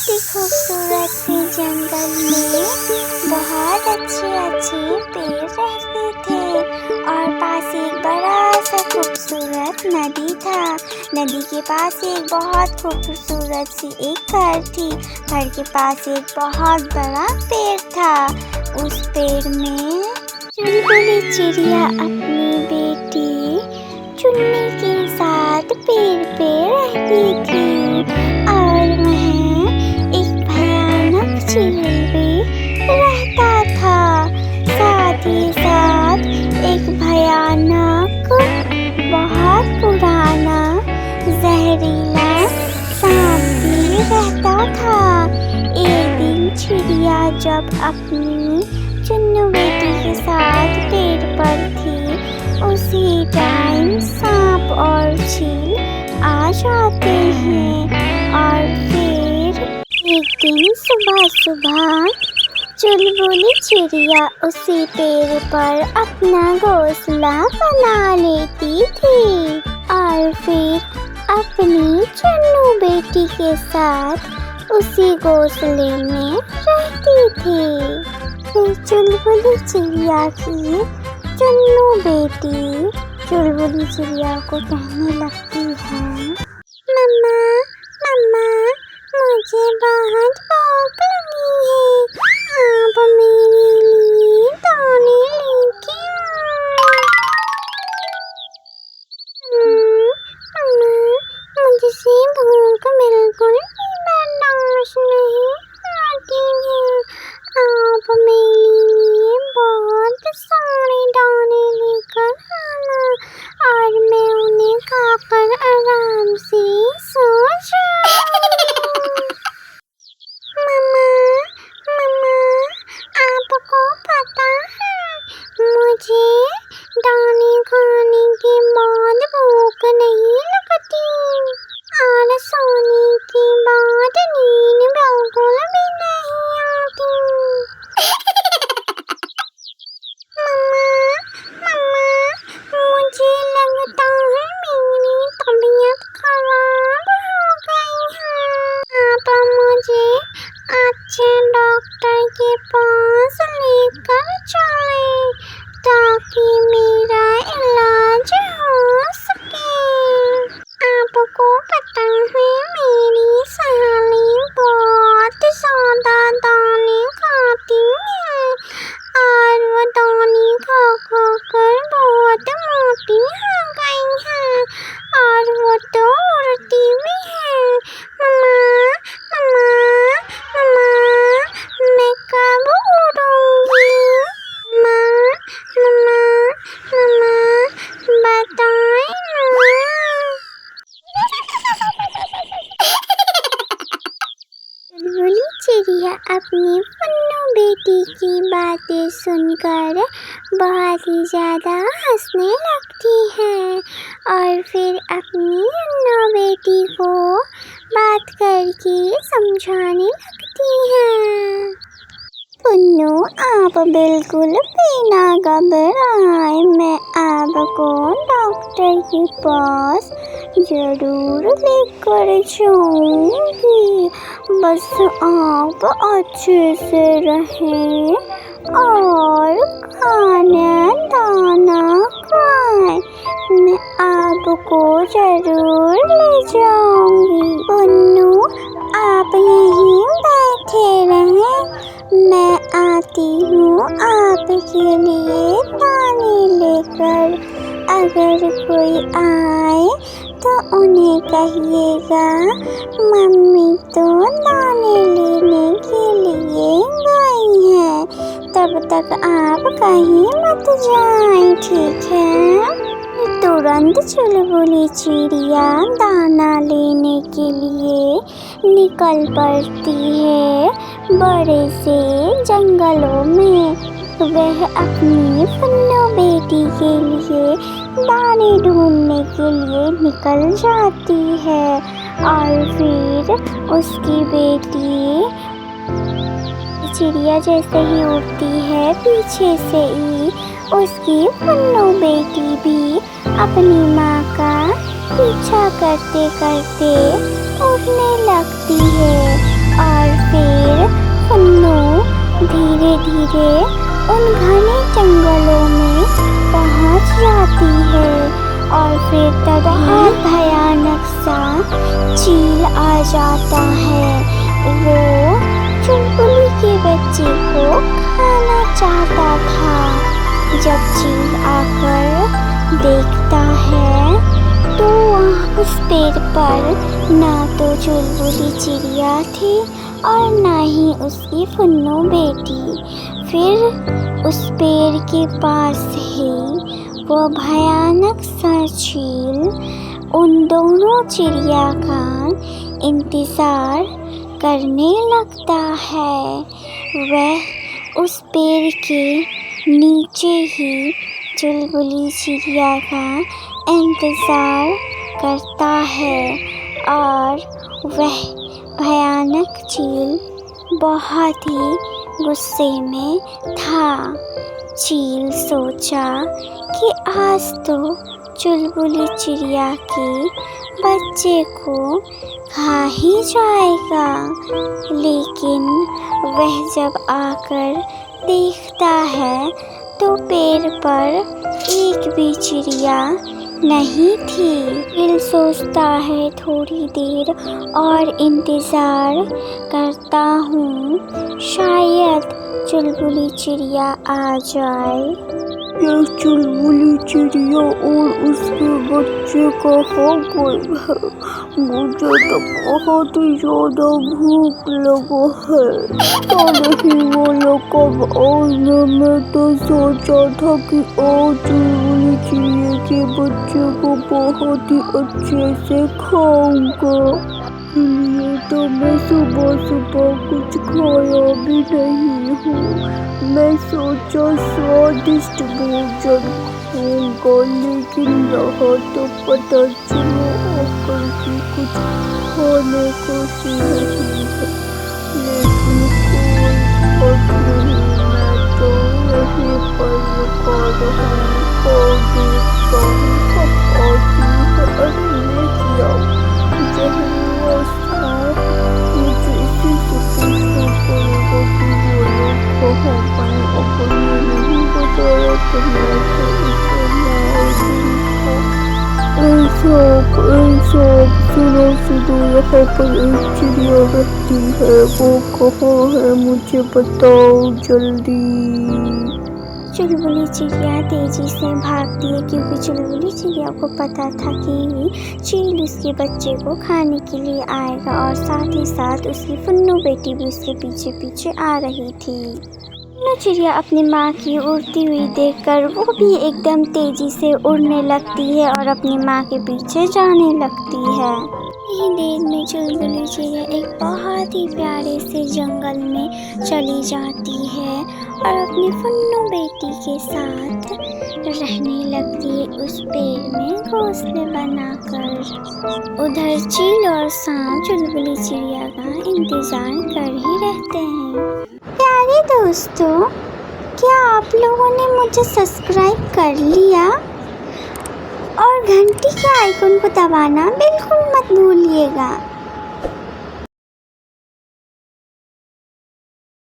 बहुत ही खूबसूरत से जंगल में बहुत अच्छे पेड़ रहते थे और पास एक बड़ा सा खूबसूरत नदी था। नदी के पास एक बहुत खूबसूरत सी एक घर थी। घर के पास एक बहुत बड़ा पेड़ था। उस पेड़ में चुलबुली चिड़िया अपनी बेटी चुन्नी के साथ पेड़ पे रहती थी और वहाँ एक भयानक चील भी रहता था। साथ ही साथ एक भयानक बहुत पुराना जहरीला सांप भी रहता था। एक दिन चिड़िया जब अपनी चुन्नू बेटी के साथ पेड़ पर थी, उसी टाइम सांप और चील आ जाते हैं और फिर एक दिन सुबह सुबह चुलबुली चिड़िया उसी पेड़ पर अपना घोंसला बना लेती थी और फिर अपनी चुन्नू बेटी के साथ उसी घोंसले में रहती थी। फिर चुलबुली चिड़िया की चुन्नू बेटी चुलबुली चिड़िया को कहने लगती है, मम्मा मम्मा मुझे बहुत भूख लगी है, आप मेरे लिए दाने लेके मम्मा मुझसे भूख बिल्कुल भी बर्दाश्त नहीं होती है। आप मेरे लिए बहुत सारे दाने लेकर आना और मैं उन्हें खाकर आराम से सो जाऊं। मम्मा मम्मा आपको पता है मुझे दाने खाने के बाद भूख नहीं लगती और सोने के बाद नींद बिल्कुल भी नहीं आती। मम्मा मुझे लगता है मेरी तबीयत खराब हो गई है। आप मुझे अच्छे डॉक्टर के पास लेकर चलें ताकि मेरा इलाज हो सके। आपको पता है मेरी सहेली बहुत ज़्यादा दाने खाती है और वो दाने खा खा कर बहुत मोटी हो गई है और वो तो उड़ती भी है। मम्मा मम्मा मम्मा मैं कब उड़ूंगी? मम्मा मम्मा मम्मा बताएं ना। चुलबुली चिड़िया अपनी फुन्नू बेटी की बातें सुनकर बहुत ही ज़्यादा हंसने लगती है और फिर अपनी अन्नू बेटी को बात करके समझाने लगती है। पुन्नू आप बिल्कुल भी ना घबराएं, मैं आपको डॉक्टर के पास ज़रूर लेकर जाऊंगी। बस आप अच्छे से रहें और खाना दाना खाएं, मैं आपको ज़रूर ले जाऊंगी। पुन्नू आप यहीं बैठे रहें, मैं आती हूँ आपके लिए दाने लेकर। अगर कोई आए तो उन्हें कहिएगा मम्मी तो दाने लेने के लिए गई है, तब तक आप कहीं मत जाएं, ठीक है? तुरंत चुलबुली चिड़िया दाना लेने के लिए निकल पड़ती है बड़े से जंगलों में। वह अपनी फुन्नू बेटी के लिए दाने ढूंढने के लिए निकल जाती है और फिर उसकी बेटी चिड़िया जैसे ही उड़ती है पीछे से ही उसकी फुन्नू बेटी भी अपनी माँ का पीछा करते करते उड़ने लगती है और धीरे धीरे उन घने जंगलों में पहुंच जाती है और फिर तभी बहुत भयानक सा चील आ जाता है। वो चुलबुली के बच्चे को खाना चाहता था। जब चील आकर देखता है तो वहाँ उस पेड़ पर ना तो चुलबुली चिड़िया थी और ना ही उसकी फुन्नू बेटी। फिर उस पेड़ के पास ही वो भयानक सा चील उन दोनों चिड़िया का इंतज़ार करने लगता है। वह उस पेड़ के नीचे ही चुलबुली चिड़िया का इंतज़ार करता है और वह भयानक चील बहुत ही गुस्से में था। चील सोचा कि आज तो चुलबुली चिड़िया के बच्चे को खा ही जाएगा, लेकिन वह जब आकर देखता है तो पेड़ पर एक भी चिड़िया नहीं थी। चील सोचता है थोड़ी देर और इंतज़ार करता हूँ, शायद चुलबुली चिड़िया आ जाए। यह चुलबुली चिड़िया और उसके बच्चे कहाँ गए हैं? मुझे तो बहुत ही ज़्यादा भूख लगा है। तो नहीं वो लोग कब आएंगे? मैं तो सोचा था कि आज चुलबुली चिड़िया के बच्चे को बहुत ही अच्छे से खाऊंगा। इसलिए तो मैं सुबह सुबह कुछ खाया भी नहीं हूँ। मैं सोचा स्वादिष्ट भोजन खाऊंगा, लेकिन यहाँ तो पता चला आकर कि कुछ खाने को नहीं है। लेकिन कोई बात नहीं, मैं तो यहीं पर रुका रहूँगा और देखता हूँ कब आती है। अरे ये क्या मुझे इसी से पूछना पड़ेगा कि वो लोग कहाँ गए। अगर ये नहीं बताया तो मैं तो इसे मार दूँगा। सुनो यहाँ पर एक चिड़िया रहती है, वो कहाँ है? मुझे बताओ जल्दी। चुलबुली चिड़िया तेजी से भागती है क्योंकि चुलबुली चिड़िया को पता था कि चील उसके बच्चे को खाने के लिए आएगा और साथ ही साथ उसकी फुन्नू बेटी भी उसके पीछे पीछे आ रही थी। फुन्नू चिड़िया अपनी माँ की उड़ती हुई देखकर वो भी एकदम तेजी से उड़ने लगती है और अपनी माँ के पीछे जाने लगती है। ही देर में चुलबुली चिड़िया एक बहुत ही प्यारे से जंगल में चली जाती है और अपनी फुन्नू बेटी के साथ रहने लगती है उस पेड़ में घोंसले बनाकर। उधर चील और सांप चुलबुली चिड़िया का इंतजार कर ही रहते हैं। प्यारे दोस्तों, क्या आप लोगों ने मुझे सब्सक्राइब कर लिया? और घंटी के आइकन को दबाना बिल्कुल मत भूलिएगा।